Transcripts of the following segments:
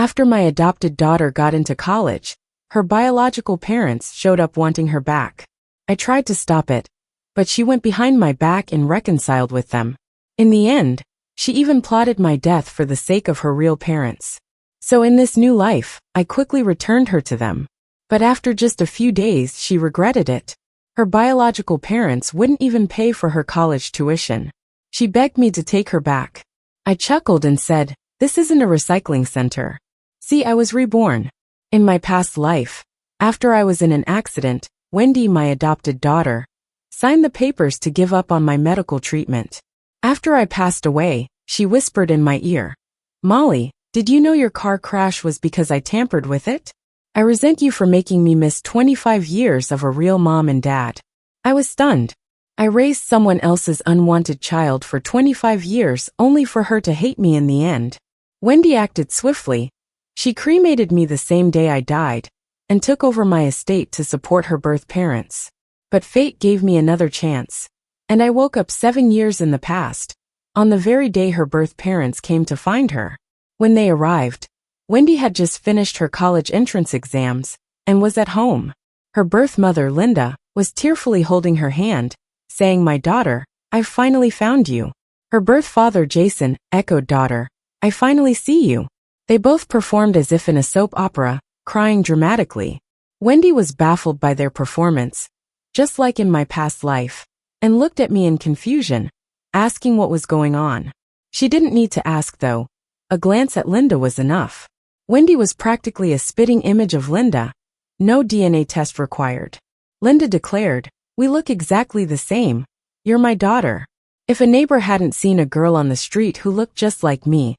After my adopted daughter got into college, her biological parents showed up wanting her back. I tried to stop it, but she went behind my back and reconciled with them. In the end, she even plotted my death for the sake of her real parents. So in this new life, I quickly returned her to them. But after just a few days, she regretted it. Her biological parents wouldn't even pay for her college tuition. She begged me to take her back. I chuckled and said, "This isn't a recycling center. See, I was reborn." In my past life, after I was in an accident, Wendy, my adopted daughter, signed the papers to give up on my medical treatment. After I passed away, she whispered in my ear, "Molly, did you know your car crash was because I tampered with it? I resent you for making me miss 25 years of a real mom and dad." I was stunned. I raised someone else's unwanted child for 25 years only for her to hate me in the end. Wendy acted swiftly. She cremated me the same day I died and took over my estate to support her birth parents. But fate gave me another chance, and I woke up 7 years in the past, on the very day her birth parents came to find her. When they arrived, Wendy had just finished her college entrance exams and was at home. Her birth mother, Linda, was tearfully holding her hand, saying, "My daughter, I've finally found you." Her birth father, Jason, echoed, "Daughter, I finally see you." They both performed as if in a soap opera, crying dramatically. Wendy was baffled by their performance, just like in my past life, and looked at me in confusion, asking what was going on. She didn't need to ask though. A glance at Linda was enough. Wendy was practically a spitting image of Linda. No DNA test required. Linda declared, "We look exactly the same. You're my daughter." If a neighbor hadn't seen a girl on the street who looked just like me,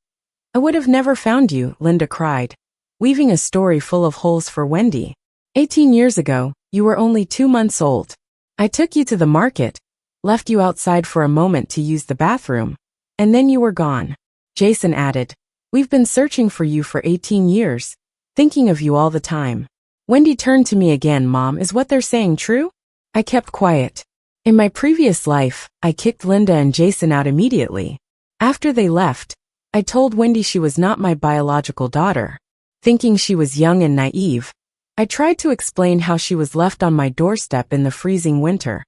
"I would have never found you," Linda cried, weaving a story full of holes for Wendy. 18 years ago, you were only 2 months old. I took you to the market, left you outside for a moment to use the bathroom, and then you were gone." Jason added, "We've been searching for you for 18 years, thinking of you all the time." Wendy turned to me again. "Mom, is what they're saying true?" I kept quiet. In my previous life, I kicked Linda and Jason out immediately. After they left, I told Wendy she was not my biological daughter. Thinking she was young and naive, I tried to explain how she was left on my doorstep in the freezing winter.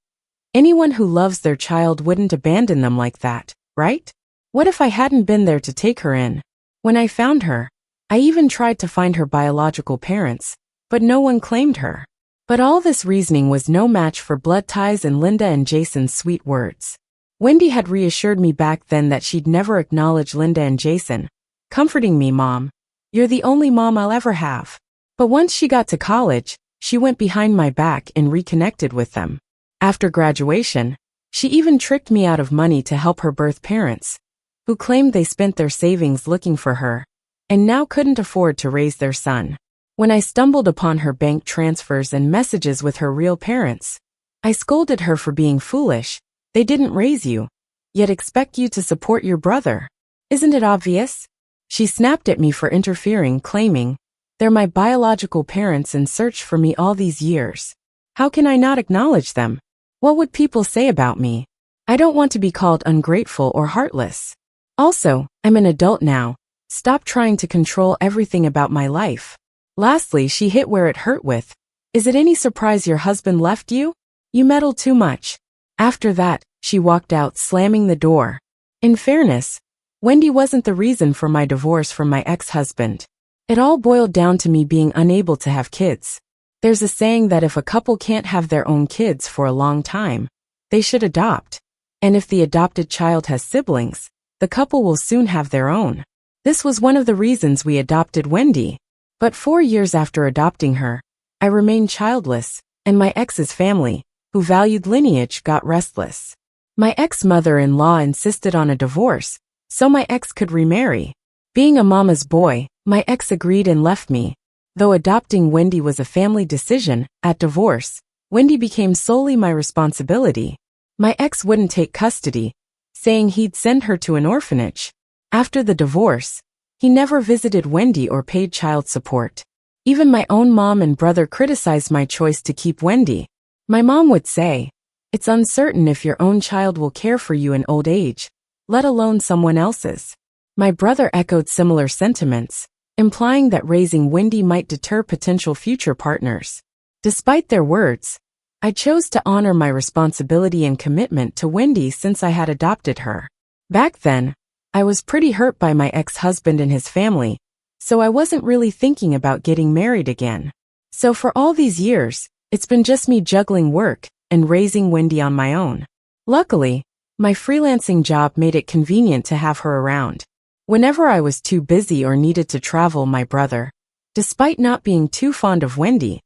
Anyone who loves their child wouldn't abandon them like that, right? What if I hadn't been there to take her in? When I found her, I even tried to find her biological parents, but no one claimed her. But all this reasoning was no match for blood ties and Linda and Jason's sweet words. Wendy had reassured me back then that she'd never acknowledge Linda and Jason, comforting me, "Mom, you're the only mom I'll ever have." But once she got to college, she went behind my back and reconnected with them. After graduation, she even tricked me out of money to help her birth parents, who claimed they spent their savings looking for her, and now couldn't afford to raise their son. When I stumbled upon her bank transfers and messages with her real parents, I scolded her for being foolish. "They didn't raise you, yet expect you to support your brother. Isn't it obvious?" She snapped at me for interfering, claiming, "They're my biological parents and searched for me all these years. How can I not acknowledge them? What would people say about me? I don't want to be called ungrateful or heartless. Also, I'm an adult now. Stop trying to control everything about my life." Lastly, she hit where it hurt with, "Is it any surprise your husband left you? You meddle too much." After that, she walked out, slamming the door. In fairness, Wendy wasn't the reason for my divorce from my ex-husband. It all boiled down to me being unable to have kids. There's a saying that if a couple can't have their own kids for a long time, they should adopt. And if the adopted child has siblings, the couple will soon have their own. This was one of the reasons we adopted Wendy. But 4 years after adopting her, I remained childless, and my ex's family, who valued lineage, got restless. My ex-mother-in-law insisted on a divorce, so my ex could remarry. Being a mama's boy, my ex agreed and left me. Though adopting Wendy was a family decision, at divorce, Wendy became solely my responsibility. My ex wouldn't take custody, saying he'd send her to an orphanage. After the divorce, he never visited Wendy or paid child support. Even my own mom and brother criticized my choice to keep Wendy. My mom would say, "It's uncertain if your own child will care for you in old age, let alone someone else's." My brother echoed similar sentiments, implying that raising Wendy might deter potential future partners. Despite their words, I chose to honor my responsibility and commitment to Wendy since I had adopted her. Back then, I was pretty hurt by my ex-husband and his family, so I wasn't really thinking about getting married again. So for all these years, it's been just me juggling work and raising Wendy on my own. Luckily, my freelancing job made it convenient to have her around. Whenever I was too busy or needed to travel, my brother, despite not being too fond of Wendy,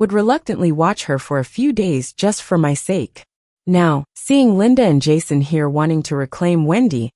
would reluctantly watch her for a few days just for my sake. Now, seeing Linda and Jason here wanting to reclaim Wendy,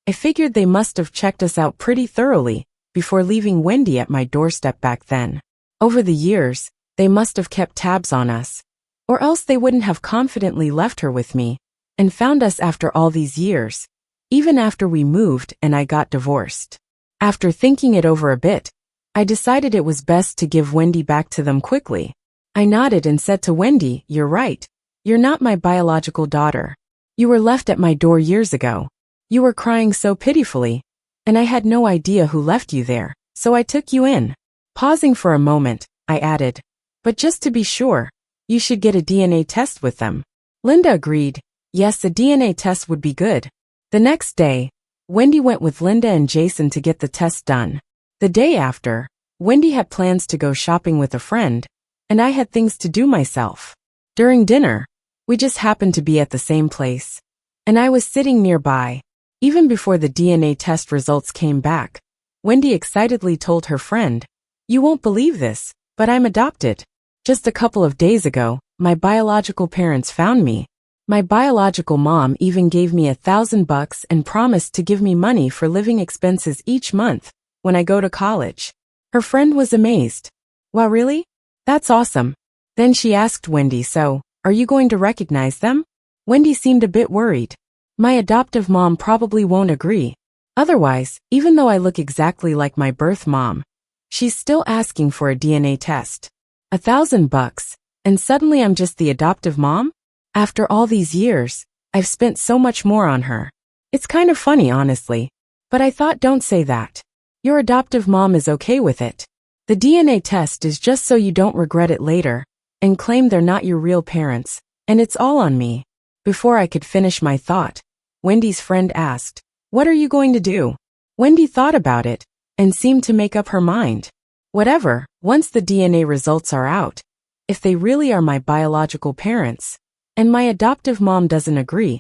I figured they must have checked us out pretty thoroughly before leaving Wendy at my doorstep back then. Over the years, they must have kept tabs on us, or else they wouldn't have confidently left her with me and found us after all these years, even after we moved and I got divorced. After thinking it over a bit, I decided it was best to give Wendy back to them quickly. I nodded and said to Wendy, "You're right. You're not my biological daughter. You were left at my door years ago. You were crying so pitifully, and I had no idea who left you there, so I took you in." Pausing for a moment, I added, "But just to be sure, you should get a DNA test with them." Linda agreed. Yes, a DNA test would be good. The next day, Wendy went with Linda and Jason to get the test done. The day after, Wendy had plans to go shopping with a friend, and I had things to do myself. During dinner, we just happened to be at the same place, and I was sitting nearby. Even before the DNA test results came back, Wendy excitedly told her friend, "You won't believe this, but I'm adopted. Just a couple of days ago, my biological parents found me. My biological mom even gave me $1,000 and promised to give me money for living expenses each month when I go to college." Her friend was amazed. "Wow, really? That's awesome." Then she asked Wendy, "So, are you going to recognize them?" Wendy seemed a bit worried. "My adoptive mom probably won't agree. Otherwise, even though I look exactly like my birth mom, she's still asking for a DNA test. $1,000, and suddenly I'm just the adoptive mom? After all these years, I've spent so much more on her. It's kind of funny, honestly. But I thought, don't say that. Your adoptive mom is okay with it. The DNA test is just so you don't regret it later and claim they're not your real parents, and it's all on me." Before I could finish my thought, Wendy's friend asked, "What are you going to do?" Wendy thought about it and seemed to make up her mind. "Whatever, once the DNA results are out, if they really are my biological parents, and my adoptive mom doesn't agree,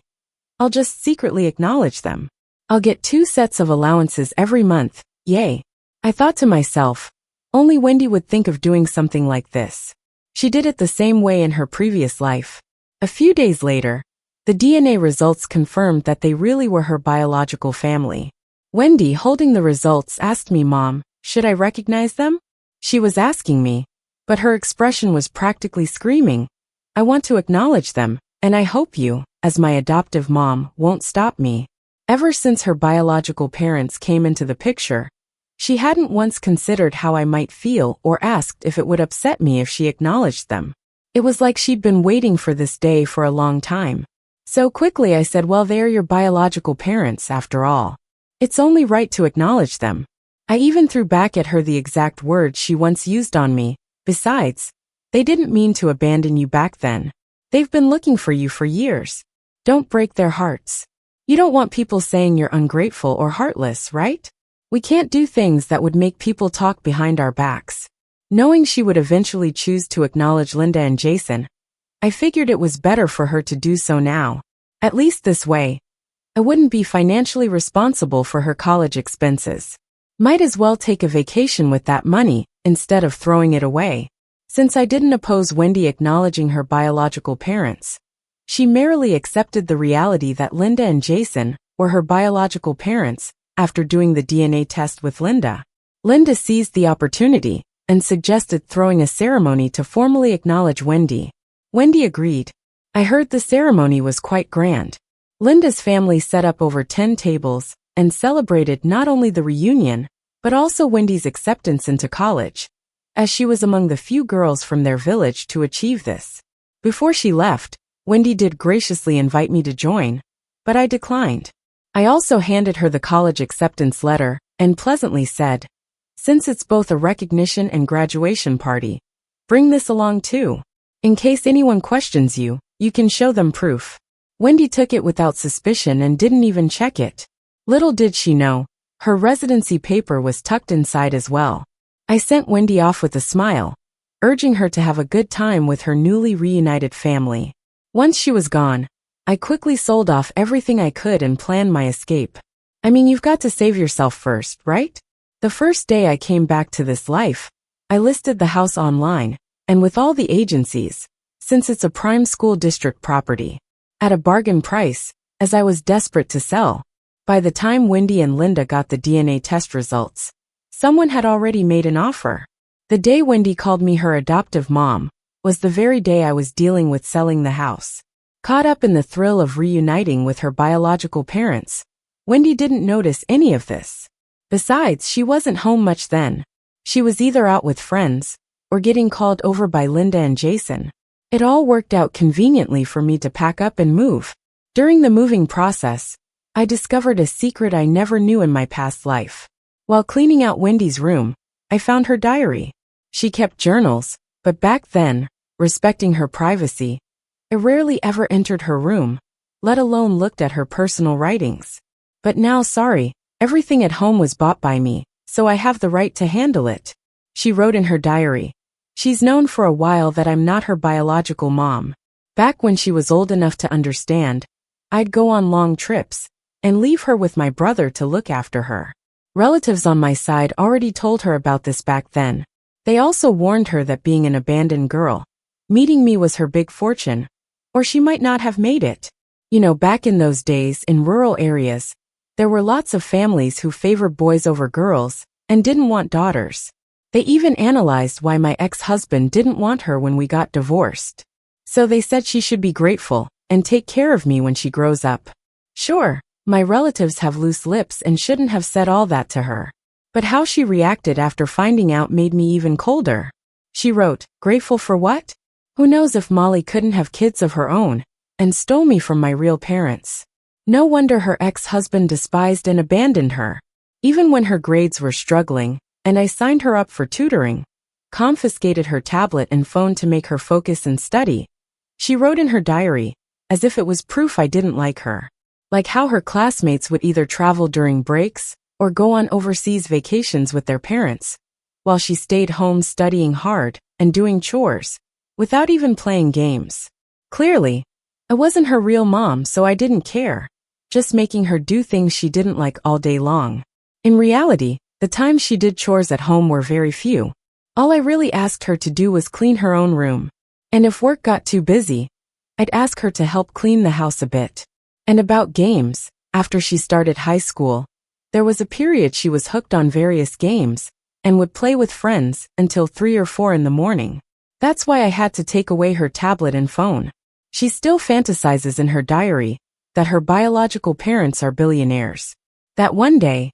I'll just secretly acknowledge them. I'll get 2 sets of allowances every month, yay." I thought to myself, only Wendy would think of doing something like this. She did it the same way in her previous life. A few days later, the DNA results confirmed that they really were her biological family. Wendy, holding the results, asked me, "Mom, should I recognize them?" She was asking me, but her expression was practically screaming, "I want to acknowledge them, and I hope you, as my adoptive mom, won't stop me." Ever since her biological parents came into the picture, she hadn't once considered how I might feel or asked if it would upset me if she acknowledged them. It was like she'd been waiting for this day for a long time. So quickly I said, "Well, they're your biological parents after all. It's only right to acknowledge them." I even threw back at her the exact words she once used on me. "Besides, they didn't mean to abandon you back then. They've been looking for you for years. Don't break their hearts. You don't want people saying you're ungrateful or heartless, right? We can't do things that would make people talk behind our backs." Knowing she would eventually choose to acknowledge Linda and Jason, I figured it was better for her to do so now. At least this way, I wouldn't be financially responsible for her college expenses. Might as well take a vacation with that money instead of throwing it away. Since I didn't oppose Wendy acknowledging her biological parents, she merely accepted the reality that Linda and Jason were her biological parents after doing the DNA test with Linda. Linda seized the opportunity and suggested throwing a ceremony to formally acknowledge Wendy. Wendy agreed. I heard the ceremony was quite grand. Linda's family set up over 10 tables and celebrated not only the reunion, but also Wendy's acceptance into college, as she was among the few girls from their village to achieve this. Before she left, Wendy did graciously invite me to join, but I declined. I also handed her the college acceptance letter and pleasantly said, Since it's both a recognition and graduation party, bring this along too. In case anyone questions you, you can show them proof. Wendy took it without suspicion and didn't even check it. Little did she know, her residency paper was tucked inside as well. I sent Wendy off with a smile, urging her to have a good time with her newly reunited family. Once she was gone, I quickly sold off everything I could and planned my escape. I mean, you've got to save yourself first, right? The first day I came back to this life, I listed the house online, and with all the agencies, since it's a prime school district property, at a bargain price, as I was desperate to sell. By the time Wendy and Linda got the DNA test results, someone had already made an offer. The day Wendy called me her adoptive mom was the very day I was dealing with selling the house. Caught up in the thrill of reuniting with her biological parents, Wendy didn't notice any of this. Besides, she wasn't home much then. She was either out with friends or getting called over by Linda and Jason. It all worked out conveniently for me to pack up and move. During the moving process, I discovered a secret I never knew in my past life. While cleaning out Wendy's room, I found her diary. She kept journals, but back then, respecting her privacy, I rarely ever entered her room, let alone looked at her personal writings. But now, sorry, everything at home was bought by me, so I have the right to handle it. She wrote in her diary, "She's known for a while that I'm not her biological mom. Back when she was old enough to understand, I'd go on long trips and leave her with my brother to look after her. Relatives on my side already told her about this back then. They also warned her that being an abandoned girl, meeting me was her big fortune, or she might not have made it. You know, back in those days in rural areas, there were lots of families who favored boys over girls and didn't want daughters. They even analyzed why my ex-husband didn't want her when we got divorced. So they said she should be grateful and take care of me when she grows up. Sure, my relatives have loose lips and shouldn't have said all that to her. But how she reacted after finding out made me even colder. She wrote, "Grateful for what? Who knows if Molly couldn't have kids of her own and stole me from my real parents. No wonder her ex-husband despised and abandoned her. Even when her grades were struggling, and I signed her up for tutoring, confiscated her tablet and phone to make her focus and study." She wrote in her diary, as if it was proof I didn't like her. Like how her classmates would either travel during breaks or go on overseas vacations with their parents, while she stayed home studying hard and doing chores, without even playing games. Clearly, I wasn't her real mom, so I didn't care, just making her do things she didn't like all day long. In reality, the times she did chores at home were very few. All I really asked her to do was clean her own room. And if work got too busy, I'd ask her to help clean the house a bit. And about games, after she started high school, there was a period she was hooked on various games and would play with friends until 3 or 4 in the morning. That's why I had to take away her tablet and phone. She still fantasizes in her diary that her biological parents are billionaires. That one day,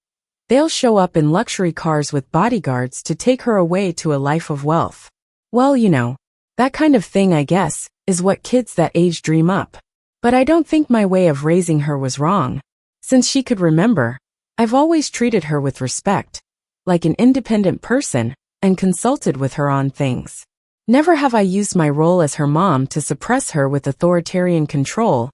they'll show up in luxury cars with bodyguards to take her away to a life of wealth. Well, you know, that kind of thing, I guess, is what kids that age dream up. But I don't think my way of raising her was wrong. Since she could remember, I've always treated her with respect, like an independent person, and consulted with her on things. Never have I used my role as her mom to suppress her with authoritarian control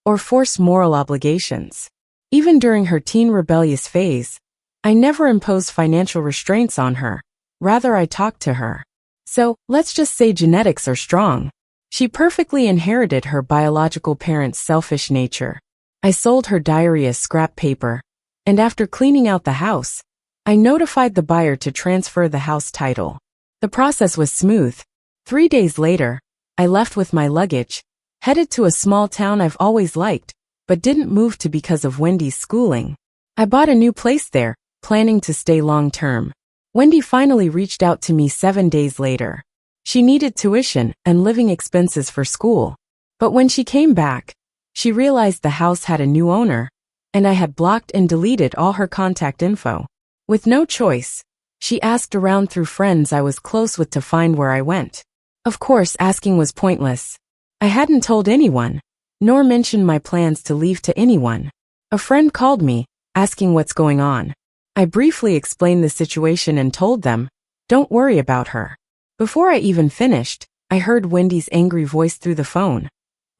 or force moral obligations. Even during her teen rebellious phase, I never imposed financial restraints on her. Rather, I talked to her. So, let's just say genetics are strong. She perfectly inherited her biological parents' selfish nature. I sold her diary as scrap paper, and after cleaning out the house, I notified the buyer to transfer the house title. The process was smooth. 3 days later, I left with my luggage, headed to a small town I've always liked, but didn't move to because of Wendy's schooling. I bought a new place there, planning to stay long-term. Wendy finally reached out to me 7 days later. She needed tuition and living expenses for school. But when she came back, she realized the house had a new owner, and I had blocked and deleted all her contact info. With no choice, she asked around through friends I was close with to find where I went. Of course, asking was pointless. I hadn't told anyone, nor mentioned my plans to leave to anyone. A friend called me, asking what's going on. I briefly explained the situation and told them, don't worry about her. Before I even finished, I heard Wendy's angry voice through the phone.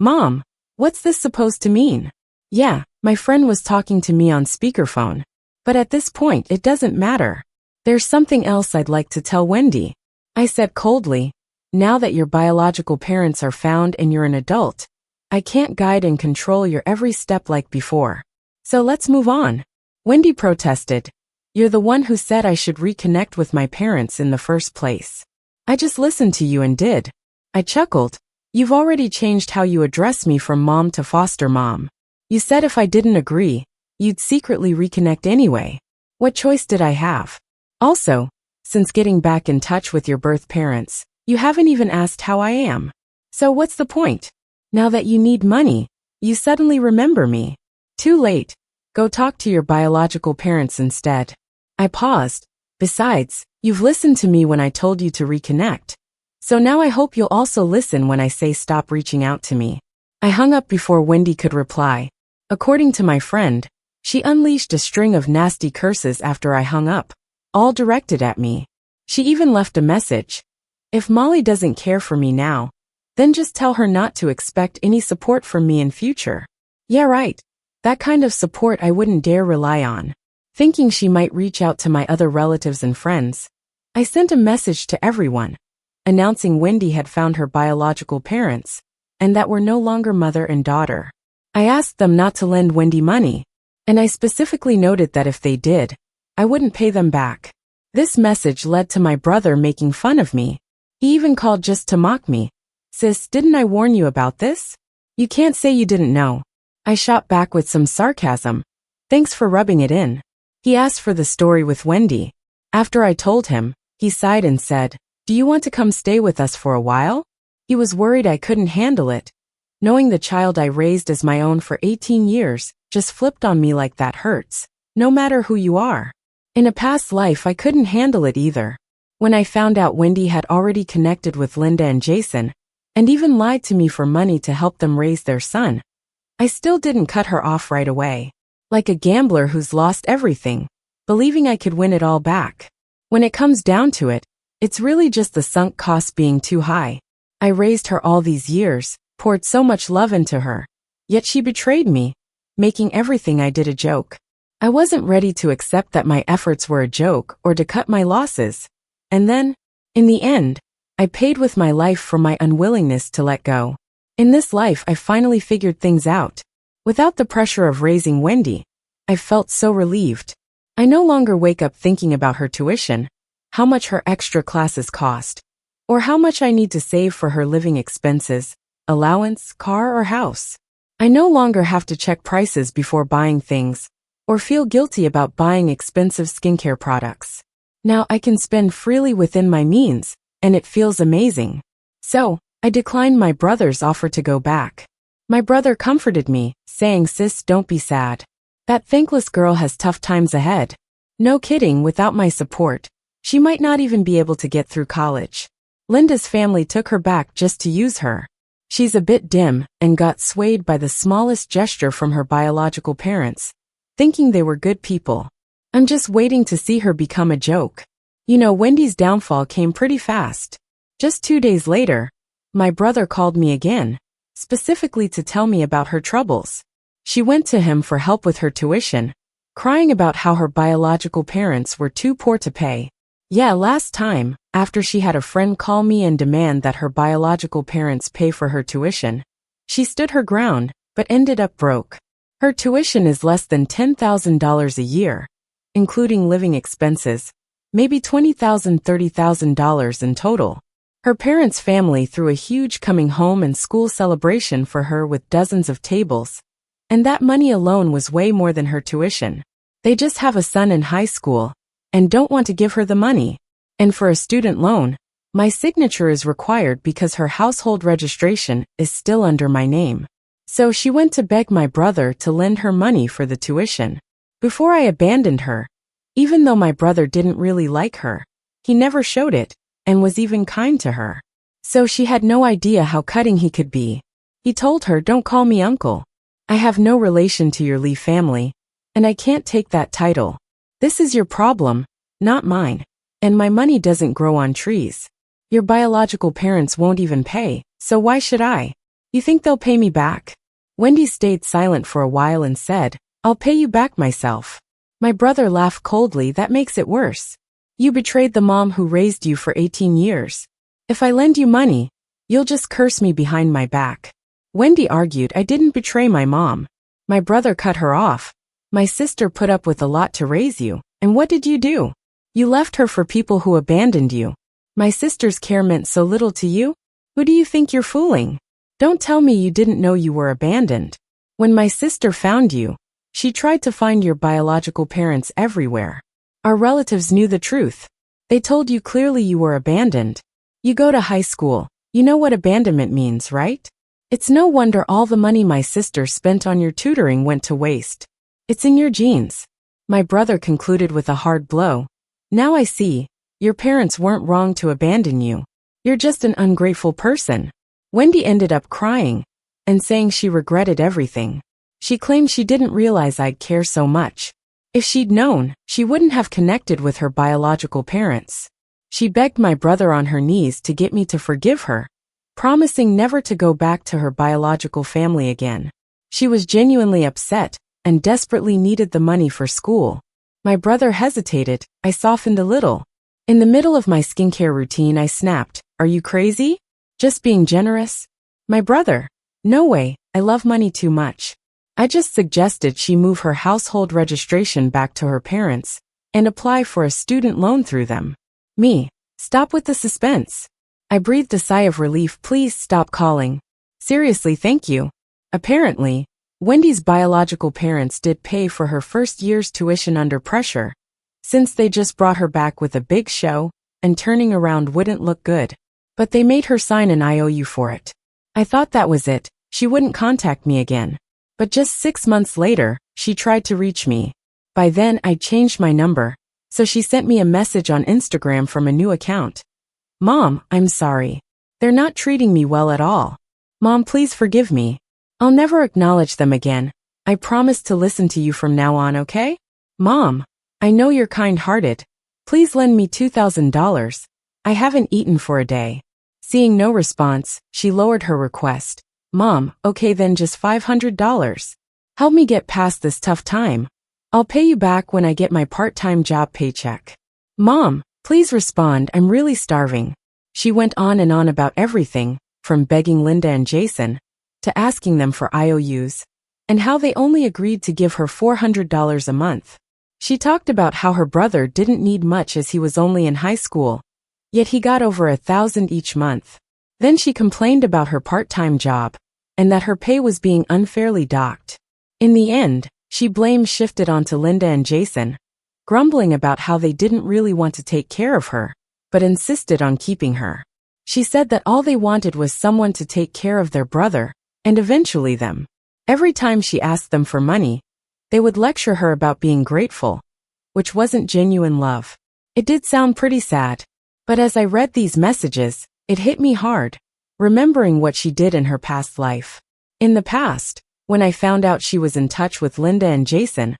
Mom, what's this supposed to mean? Yeah, my friend was talking to me on speakerphone. But at this point, it doesn't matter. There's something else I'd like to tell Wendy. I said coldly, now that your biological parents are found and you're an adult, I can't guide and control your every step like before. So let's move on. Wendy protested. You're the one who said I should reconnect with my parents in the first place. I just listened to you and did. I chuckled. You've already changed how you address me from mom to foster mom. You said if I didn't agree, you'd secretly reconnect anyway. What choice did I have? Also, since getting back in touch with your birth parents, you haven't even asked how I am. So what's the point? Now that you need money, you suddenly remember me. Too late. Go talk to your biological parents instead. I paused. Besides, you've listened to me when I told you to reconnect. So now I hope you'll also listen when I say stop reaching out to me. I hung up before Wendy could reply. According to my friend, she unleashed a string of nasty curses after I hung up, all directed at me. She even left a message. If Molly doesn't care for me now, then just tell her not to expect any support from me in future. Yeah, right. That kind of support I wouldn't dare rely on. Thinking she might reach out to my other relatives and friends, I sent a message to everyone, announcing Wendy had found her biological parents, and that we're no longer mother and daughter. I asked them not to lend Wendy money, and I specifically noted that if they did, I wouldn't pay them back. This message led to my brother making fun of me. He even called just to mock me. Sis, didn't I warn you about this? You can't say you didn't know. I shot back with some sarcasm. Thanks for rubbing it in. He asked for the story with Wendy. After I told him, he sighed and said, do you want to come stay with us for a while? He was worried I couldn't handle it. Knowing the child I raised as my own for 18 years just flipped on me like that hurts, no matter who you are. In a past life I couldn't handle it either. When I found out Wendy had already connected with Linda and Jason, and even lied to me for money to help them raise their son, I still didn't cut her off right away. Like a gambler who's lost everything, believing I could win it all back. When it comes down to it, it's really just the sunk cost being too high. I raised her all these years, poured so much love into her, yet she betrayed me, making everything I did a joke. I wasn't ready to accept that my efforts were a joke or to cut my losses. And then, in the end, I paid with my life for my unwillingness to let go. In this life I finally figured things out. Without the pressure of raising Wendy, I felt so relieved. I no longer wake up thinking about her tuition, how much her extra classes cost, or how much I need to save for her living expenses, allowance, car, or house. I no longer have to check prices before buying things, or feel guilty about buying expensive skincare products. Now I can spend freely within my means, and it feels amazing. So, I declined my brother's offer to go back. My brother comforted me, saying, sis, don't be sad. That thankless girl has tough times ahead. No kidding, without my support, she might not even be able to get through college. Linda's family took her back just to use her. She's a bit dim and got swayed by the smallest gesture from her biological parents, thinking they were good people. I'm just waiting to see her become a joke. You know, Wendy's downfall came pretty fast. Just 2 days later, my brother called me again, specifically to tell me about her troubles. She went to him for help with her tuition, crying about how her biological parents were too poor to pay. Yeah, last time, after she had a friend call me and demand that her biological parents pay for her tuition, she stood her ground, but ended up broke. Her tuition is less than $10,000 a year, including living expenses, maybe $20,000, $30,000 in total. Her parents' family threw a huge coming home and school celebration for her with dozens of tables, and that money alone was way more than her tuition. They just have a son in high school, and don't want to give her the money. And for a student loan, my signature is required because her household registration is still under my name. So she went to beg my brother to lend her money for the tuition. Before I abandoned her, even though my brother didn't really like her, he never showed it, and was even kind to her. So she had no idea how cutting he could be. He told her, don't call me uncle. I have no relation to your Lee family, and I can't take that title. This is your problem, not mine. And my money doesn't grow on trees. Your biological parents won't even pay, so why should I? You think they'll pay me back? Wendy stayed silent for a while and said, I'll pay you back myself. My brother laughed coldly. That makes it worse. You betrayed the mom who raised you for 18 years. If I lend you money, you'll just curse me behind my back. Wendy argued, I didn't betray my mom. My brother cut her off. My sister put up with a lot to raise you, and what did you do? You left her for people who abandoned you. My sister's care meant so little to you? Who do you think you're fooling? Don't tell me you didn't know you were abandoned. When my sister found you, she tried to find your biological parents everywhere. Our relatives knew the truth. They told you clearly you were abandoned. You go to high school. You know what abandonment means, right? It's no wonder all the money my sister spent on your tutoring went to waste. It's in your genes. My brother concluded with a hard blow. Now I see. Your parents weren't wrong to abandon you. You're just an ungrateful person. Wendy ended up crying and saying she regretted everything. She claimed she didn't realize I'd care so much. If she'd known, she wouldn't have connected with her biological parents. She begged my brother on her knees to get me to forgive her, promising never to go back to her biological family again. She was genuinely upset and desperately needed the money for school. My brother hesitated. I softened a little. In the middle of my skincare routine, I snapped, Are you crazy? Just being generous? My brother, no way, I love money too much. I just suggested she move her household registration back to her parents and apply for a student loan through them. Me, stop with the suspense. I breathed a sigh of relief. Please stop calling. Seriously, thank you. Apparently, Wendy's biological parents did pay for her first year's tuition under pressure, since they just brought her back with a big show, and turning around wouldn't look good. But they made her sign an IOU for it. I thought that was it, she wouldn't contact me again. But just 6 months later, she tried to reach me. By then, I'd changed my number, so she sent me a message on Instagram from a new account. Mom, I'm sorry. They're not treating me well at all. Mom, please forgive me. I'll never acknowledge them again. I promise to listen to you from now on, okay? Mom, I know you're kind-hearted. Please lend me $2,000. I haven't eaten for a day. Seeing no response, she lowered her request. Mom, okay then, just $500. Help me get past this tough time. I'll pay you back when I get my part-time job paycheck. Mom, please respond, I'm really starving. She went on and on about everything, from begging Linda and Jason, to asking them for IOUs, and how they only agreed to give her $400 a month. She talked about how her brother didn't need much as he was only in high school, yet he got over $1,000 each month. Then she complained about her part-time job, and that her pay was being unfairly docked. In the end, she blame shifted onto Linda and Jason, grumbling about how they didn't really want to take care of her, but insisted on keeping her. She said that all they wanted was someone to take care of their brother, and eventually them. Every time she asked them for money, they would lecture her about being grateful, which wasn't genuine love. It did sound pretty sad, but as I read these messages, it hit me hard, remembering what she did in her past life. In the past, when I found out she was in touch with Linda and Jason,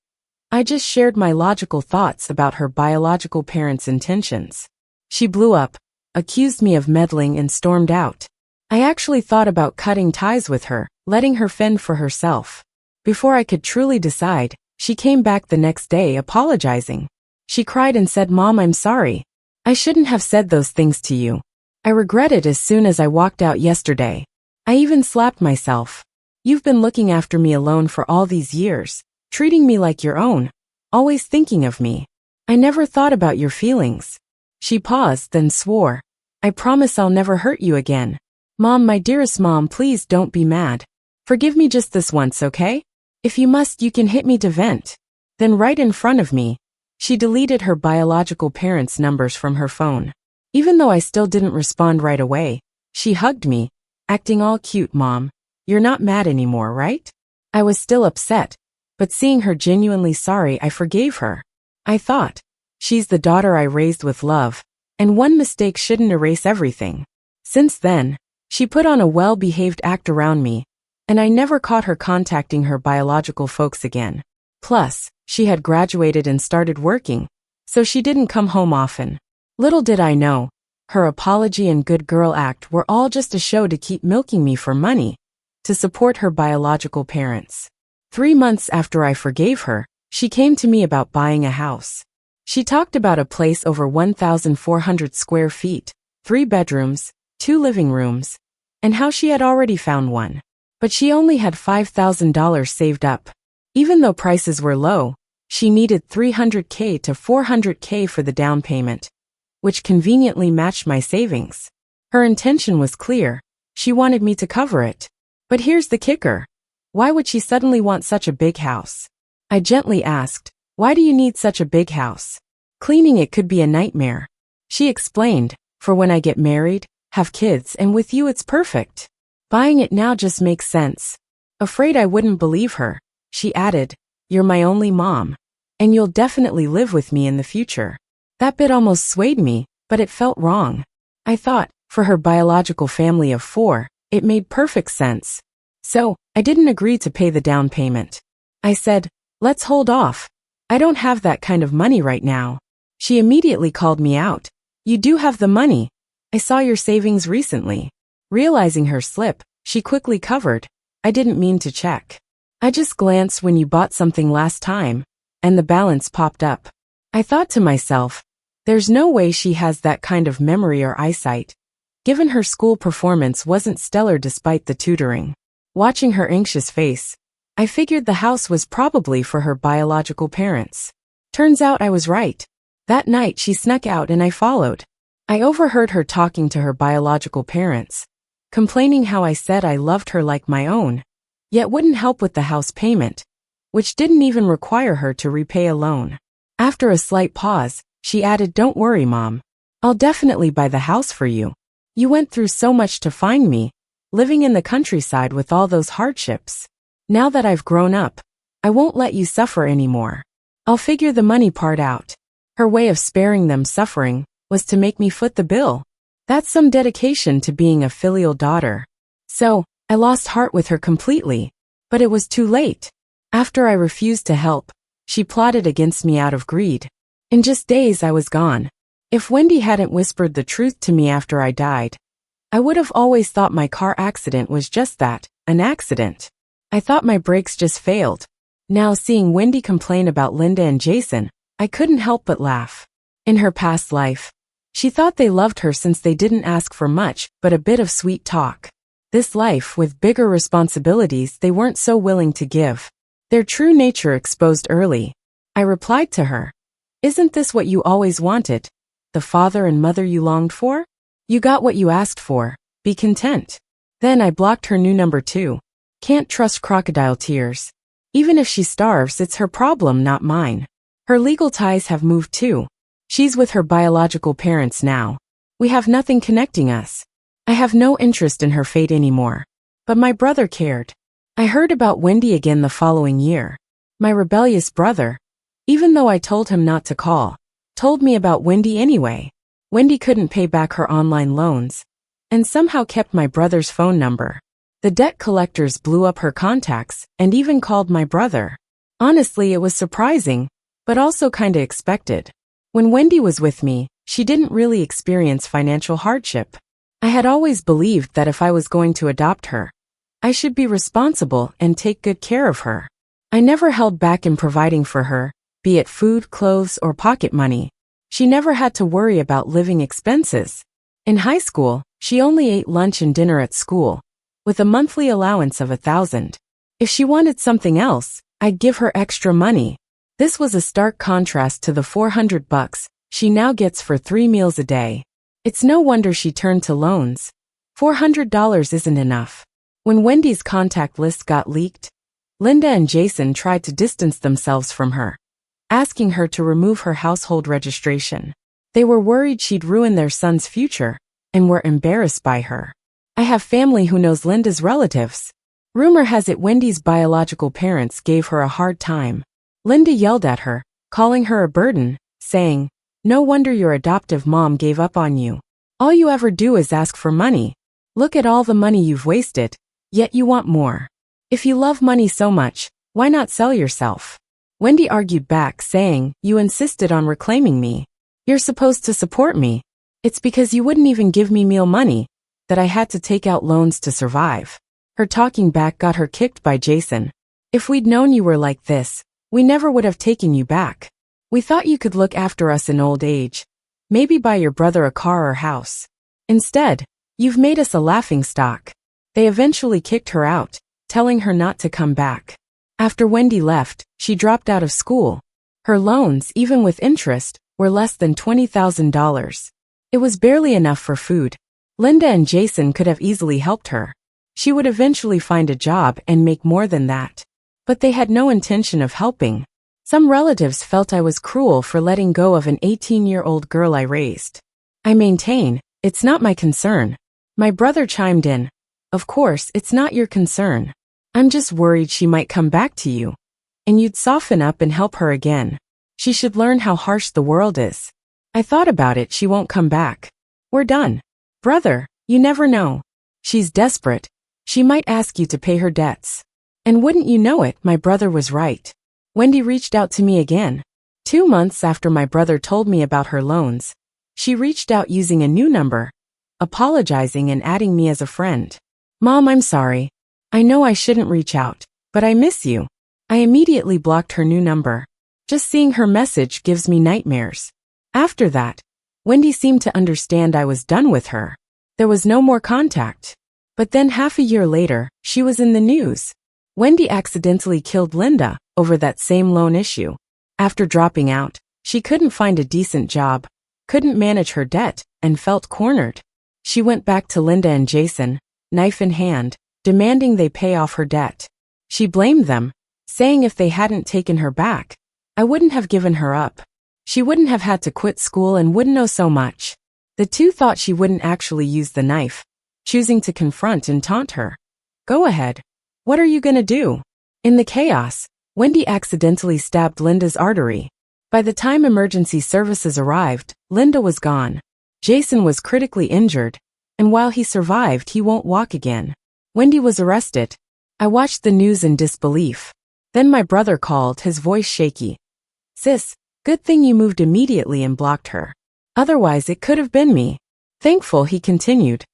I just shared my logical thoughts about her biological parents' intentions. She blew up, accused me of meddling, and stormed out. I actually thought about cutting ties with her, letting her fend for herself. Before I could truly decide, she came back the next day apologizing. She cried and said, Mom, I'm sorry. I shouldn't have said those things to you. I regret it as soon as I walked out yesterday. I even slapped myself. You've been looking after me alone for all these years, treating me like your own, always thinking of me. I never thought about your feelings. She paused, then swore. I promise I'll never hurt you again. Mom, my dearest Mom, please don't be mad. Forgive me just this once, okay? If you must, you can hit me to vent. Then right in front of me, she deleted her biological parents' numbers from her phone. Even though I still didn't respond right away, she hugged me, acting all cute. Mom, you're not mad anymore, right? I was still upset, but seeing her genuinely sorry, I forgave her. I thought, she's the daughter I raised with love, and one mistake shouldn't erase everything. Since then, she put on a well-behaved act around me, and I never caught her contacting her biological folks again. Plus, She had graduated and started working, so she didn't come home often. Little did I know, her apology and good girl act were all just a show to keep milking me for money, to support her biological parents. 3 months after I forgave her, she came to me about buying a house. She talked about a place over 1,400 square feet, 3 bedrooms, 2 living rooms, and how she had already found one. But she only had $5,000 saved up. Even though prices were low, she needed $300K to $400K for the down payment, which conveniently matched my savings. Her intention was clear. She wanted me to cover it. But here's the kicker. Why would she suddenly want such a big house? I gently asked, why do you need such a big house? Cleaning it could be a nightmare. She explained, for when I get married, have kids, and with you it's perfect. Buying it now just makes sense. Afraid I wouldn't believe her, she added, you're my only mom, and you'll definitely live with me in the future. That bit almost swayed me, but it felt wrong. I thought, for her biological family of 4, it made perfect sense. So, I didn't agree to pay the down payment. I said, let's hold off. I don't have that kind of money right now. She immediately called me out. You do have the money. I saw your savings recently. Realizing her slip, she quickly covered. I didn't mean to check. I just glanced when you bought something last time, and the balance popped up. I thought to myself, there's no way she has that kind of memory or eyesight, given her school performance wasn't stellar despite the tutoring. Watching her anxious face, I figured the house was probably for her biological parents. Turns out I was right. That night she snuck out and I followed. I overheard her talking to her biological parents, complaining how I said I loved her like my own, yet wouldn't help with the house payment, which didn't even require her to repay a loan. After a slight pause, she added, don't worry, Mom. I'll definitely buy the house for you. You went through so much to find me, living in the countryside with all those hardships. Now that I've grown up, I won't let you suffer anymore. I'll figure the money part out. Her way of sparing them suffering was to make me foot the bill. That's some dedication to being a filial daughter. So, I lost heart with her completely. But it was too late. After I refused to help, she plotted against me out of greed. In just days I was gone. If Wendy hadn't whispered the truth to me after I died, I would have always thought my car accident was just that, an accident. I thought my brakes just failed. Now seeing Wendy complain about Linda and Jason, I couldn't help but laugh. In her past life, she thought they loved her since they didn't ask for much but a bit of sweet talk. This life with bigger responsibilities they weren't so willing to give. Their true nature exposed early. I replied to her, isn't this what you always wanted? The father and mother you longed for? You got what you asked for. Be content. Then I blocked her new number 2. Can't trust crocodile tears. Even if she starves, it's her problem, not mine. Her legal ties have moved too. She's with her biological parents now. We have nothing connecting us. I have no interest in her fate anymore. But my brother cared. I heard about Wendy again the following year. My rebellious brother, even though I told him not to call, told me about Wendy anyway. Wendy couldn't pay back her online loans, and somehow kept my brother's phone number. The debt collectors blew up her contacts and even called my brother. Honestly, it was surprising, but also kinda expected. When Wendy was with me, she didn't really experience financial hardship. I had always believed that if I was going to adopt her, I should be responsible and take good care of her. I never held back in providing for her, be it food, clothes, or pocket money. She never had to worry about living expenses. In high school, she only ate lunch and dinner at school, with a monthly allowance of $1,000. If she wanted something else, I'd give her extra money. This was a stark contrast to the $400 she now gets for 3 meals a day. It's no wonder she turned to loans. $400 isn't enough. When Wendy's contact list got leaked, Linda and Jason tried to distance themselves from her, asking her to remove her household registration. They were worried she'd ruin their son's future, and were embarrassed by her. I have family who knows Linda's relatives. Rumor has it Wendy's biological parents gave her a hard time. Linda yelled at her, calling her a burden, saying, no wonder your adoptive mom gave up on you. All you ever do is ask for money. Look at all the money you've wasted, yet you want more. If you love money so much, why not sell yourself? Wendy argued back, saying, "You insisted on reclaiming me. You're supposed to support me. It's because you wouldn't even give me meal money that I had to take out loans to survive." Her talking back got her kicked by Jason. "If we'd known you were like this, we never would have taken you back. We thought you could look after us in old age. Maybe buy your brother a car or house. Instead, you've made us a laughingstock." They eventually kicked her out, telling her not to come back. After Wendy left, she dropped out of school. Her loans, even with interest, were less than $20,000. It was barely enough for food. Linda and Jason could have easily helped her. She would eventually find a job and make more than that. But they had no intention of helping. Some relatives felt I was cruel for letting go of an 18-year-old girl I raised. I maintain, it's not my concern. My brother chimed in, "Of course, it's not your concern. I'm just worried she might come back to you. And you'd soften up and help her again. She should learn how harsh the world is. I thought about it, she won't come back. We're done. Brother, you never know. She's desperate. She might ask you to pay her debts." And wouldn't you know it, my brother was right. Wendy reached out to me again. 2 months after my brother told me about her loans, she reached out using a new number, apologizing and adding me as a friend. "Mom, I'm sorry. I know I shouldn't reach out, but I miss you." I immediately blocked her new number. Just seeing her message gives me nightmares. After that, Wendy seemed to understand I was done with her. There was no more contact. But then half a year later, she was in the news. Wendy accidentally killed Linda over that same loan issue. After dropping out, she couldn't find a decent job, couldn't manage her debt, and felt cornered. She went back to Linda and Jason, knife in hand, demanding they pay off her debt. She blamed them, saying if they hadn't taken her back, I wouldn't have given her up. She wouldn't have had to quit school and wouldn't know so much. The two thought she wouldn't actually use the knife, choosing to confront and taunt her. "Go ahead. What are you gonna do?" In the chaos, Wendy accidentally stabbed Linda's artery. By the time emergency services arrived, Linda was gone. Jason was critically injured, and while he survived, he won't walk again. Wendy was arrested. I watched the news in disbelief. Then my brother called, his voice shaky. "Sis, good thing you moved immediately and blocked her. Otherwise it could have been me." Thankful, he continued.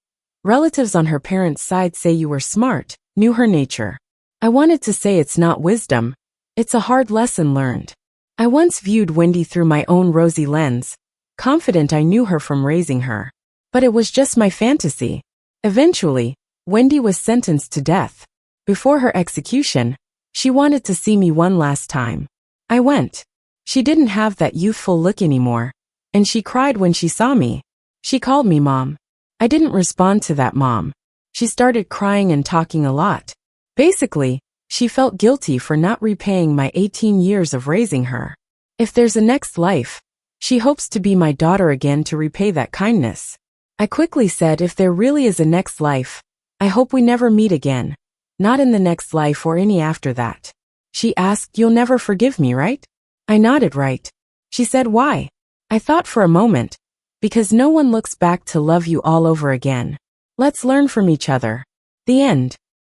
"Relatives on her parents' side say you were smart, knew her nature. I wanted to say it's not wisdom. It's a hard lesson learned. I once viewed Wendy through my own rosy lens, confident I knew her from raising her. But it was just my fantasy." Eventually, Wendy was sentenced to death. Before her execution, she wanted to see me one last time. I went. She didn't have that youthful look anymore, and she cried when she saw me. She called me Mom. I didn't respond to that Mom. She started crying and talking a lot. Basically, she felt guilty for not repaying my 18 years of raising her. If there's a next life, she hopes to be my daughter again to repay that kindness. I quickly said, if there really is a next life, I hope we never meet again. Not in the next life or any after that. She asked, "You'll never forgive me, right?" I nodded right. She said, "Why?" I thought for a moment. "Because no one looks back to love you all over again. Let's learn from each other." The end.